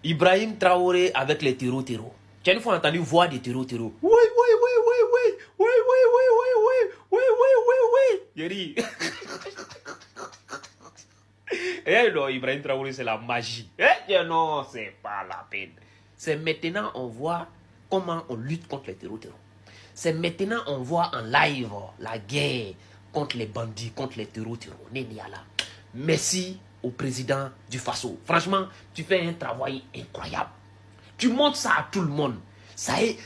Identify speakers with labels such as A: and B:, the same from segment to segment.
A: Ibrahim Traoré avec les terreaux. Tu as une fois entendu voix des terreaux. Oui, oui, oui, oui, oui, oui, oui, oui, oui, oui, oui, oui, oui. J'ai dit. Eh non, Ibrahim Traoré, c'est la magie. Eh non, c'est pas la peine. C'est maintenant on voit comment on lutte contre les terreaux. C'est maintenant on voit en live la guerre contre les bandits, contre les terreaux. Merci au président du Faso. Franchement, tu fais un travail incroyable. Tu montres ça à tout le monde. Ça est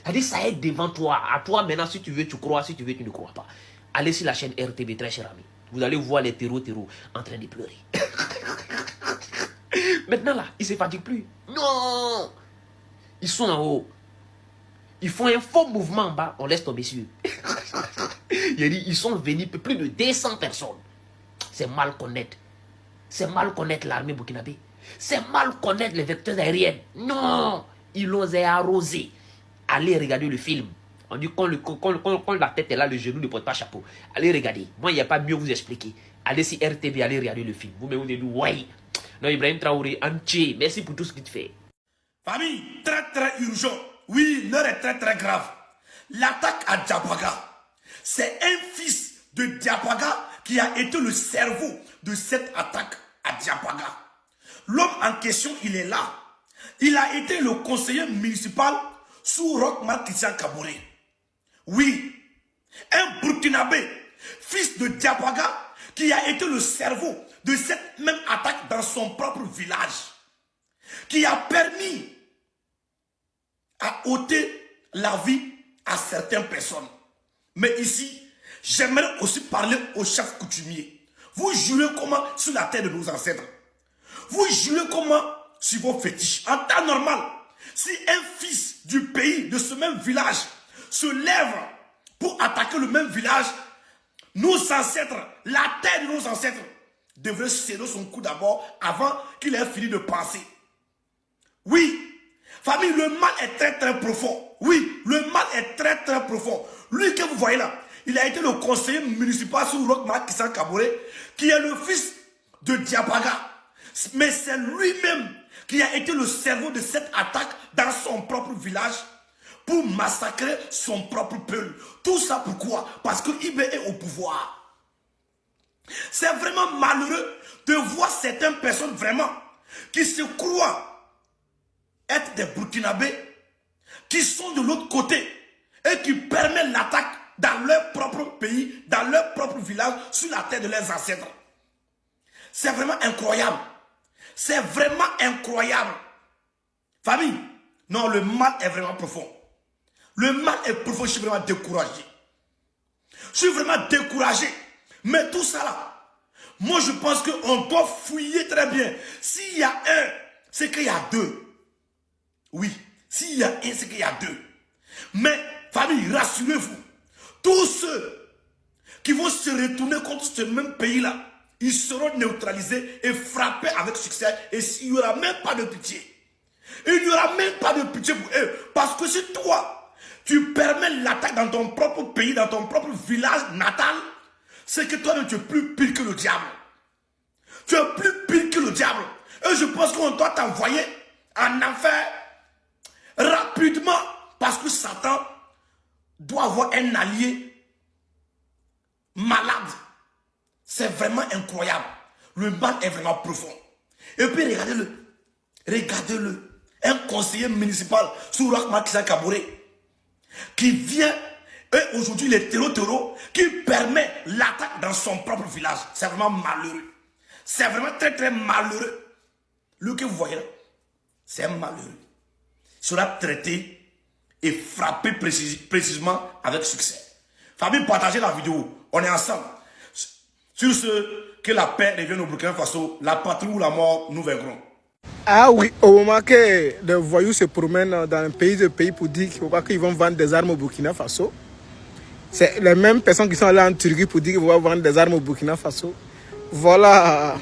A: devant toi. À toi maintenant, si tu veux, tu crois. Si tu veux, tu ne crois pas. Allez sur la chaîne RTB, très cher ami. Vous allez voir les terreaux en train de pleurer. Maintenant là, ils ne se fatiguent plus. Non! Ils sont en haut. Ils font un faux mouvement en bas. On laisse tomber sur eux. Ils sont venus plus de 200 personnes. C'est mal connaître. C'est mal connaître l'armée burkinabé. C'est mal connaître les vecteurs aériens. Non! Ils l'ont arrosé. Allez regarder le film. On dit quand la tête est là, le genou ne porte pas chapeau. Allez regarder. Moi, il n'y a pas mieux vous expliquer. Allez sur RTB, allez regarder le film. Vous-même, vous dites, ouais. Non, Ibrahim Traoré, entier. Merci pour tout ce que tu fais.
B: Famille, très très urgent. Oui, l'heure est très très grave. L'attaque à Diapaga, c'est un fils de Diapaga qui a été le cerveau de cette attaque à Diapaga. L'homme en question, il est là. Il a été le conseiller municipal sous Roch Marc Christian Kaboré. Oui, un Burkinabé, fils de Diapaga, qui a été le cerveau de cette même attaque dans son propre village, qui a permis à ôter la vie à certaines personnes. Mais ici, j'aimerais aussi parler au chef coutumier. Vous jurez comment sur la terre de nos ancêtres? Vous jurez comment sur vos fétiches? En temps normal, si un fils du pays, de ce même village, se lève pour attaquer le même village, nos ancêtres, la terre de nos ancêtres, devrait serrer son cou d'abord avant qu'il ait fini de penser. Oui, famille, le mal est très très profond. Oui, le mal est très très profond. Lui que vous voyez là, il a été le conseiller municipal sous Roch Marc Christian Kaboré, qui est le fils de Diapaga. Mais c'est lui-même qui a été le cerveau de cette attaque dans son propre village pour massacrer son propre peuple. Tout ça pourquoi? Parce que IB est au pouvoir. C'est vraiment malheureux de voir certaines personnes vraiment qui se croient être des Burkinabés, qui sont de l'autre côté et qui permettent l'attaque dans leur propre pays, dans leur propre village, sur la terre de leurs ancêtres. C'est vraiment incroyable. C'est vraiment incroyable. Famille, non, le mal est vraiment profond. Le mal est profond, je suis vraiment découragé. Je suis vraiment découragé. Mais tout ça là, moi je pense qu'on doit fouiller très bien. S'il y a un, c'est qu'il y a deux. Oui, s'il y a un, c'est qu'il y a deux. Mais, famille, rassurez-vous, tous ceux qui vont se retourner contre ce même pays-là, ils seront neutralisés et frappés avec succès. Et il n'y aura même pas de pitié. Il n'y aura même pas de pitié pour eux. Parce que si toi, tu permets l'attaque dans ton propre pays, dans ton propre village natal, c'est que toi-même tu es plus pire que le diable. Tu es plus pire que le diable. Et je pense qu'on doit t'envoyer en enfer rapidement. Parce que Satan doit avoir un allié malade. C'est vraiment incroyable. Le mal est vraiment profond. Et puis regardez-le. Regardez-le. Un conseiller municipal sous Roch Marc Christian Kaboré qui vient, et aujourd'hui les terreaux, qui permet l'attaque dans son propre village. C'est vraiment malheureux. C'est vraiment très très malheureux. Le que vous voyez là, c'est un malheureux. Il sera traité et frappé précisément avec succès. Famille, partagez la vidéo. On est ensemble. Sur ce, que la paix revienne au Burkina Faso, la patrie ou la mort, nous verrons.
C: Ah oui, au moment que les voyous se promènent dans un pays pour dire qu'ils vont vendre des armes au Burkina Faso, c'est les mêmes personnes qui sont allées en Turquie pour dire qu'ils vont vendre des armes au Burkina Faso. Voilà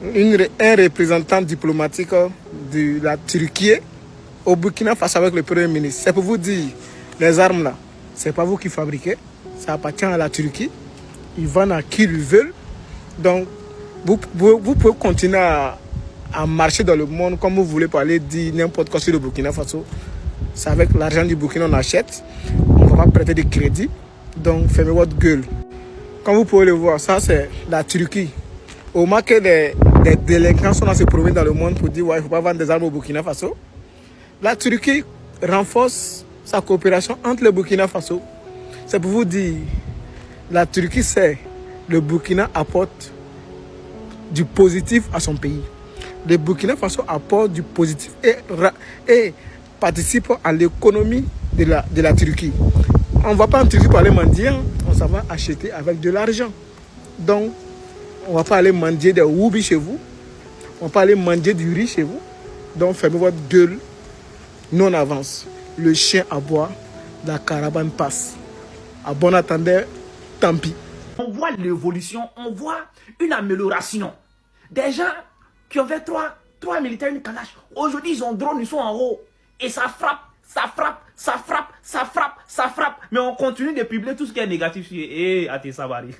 C: un représentant diplomatique de la Turquie au Burkina Faso avec le Premier ministre. C'est pour vous dire, les armes là, c'est pas vous qui fabriquez, ça appartient à la Turquie. Ils vendent à qui ils veulent. Donc, vous pouvez continuer à à marcher dans le monde comme vous voulez parler, dire n'importe quoi sur le Burkina Faso. C'est avec l'argent du Burkina on achète. On ne va pas prêter de crédit. Donc fermez votre gueule. Comme vous pouvez le voir, ça c'est la Turquie. Au moment que des délinquants sont à se promener dans le monde pour dire ouais, il ne faut pas vendre des armes au Burkina Faso, la Turquie renforce sa coopération entre le Burkina Faso. C'est pour vous dire, la Turquie sait le Burkina apporte du positif à son pays. Le Burkina Faso apporte du positif et participe à l'économie de la Turquie. On ne va pas en Turquie pour aller mendier, on s'en va acheter avec de l'argent. Donc, on ne va pas aller mendier des woubi chez vous, on ne va pas aller mendier du riz chez vous. Donc, fermez votre gueule, non avance. Le chien aboie, la caravane passe. À bon attendeur, tant pis.
A: On voit l'évolution, on voit une amélioration. Des gens qui ont fait trois militaires, une calache. Aujourd'hui, ils ont drone, ils sont en haut. Et ça frappe, ça frappe, ça frappe, ça frappe, ça frappe. Mais on continue de publier tout ce qui est négatif sur Ate Savary.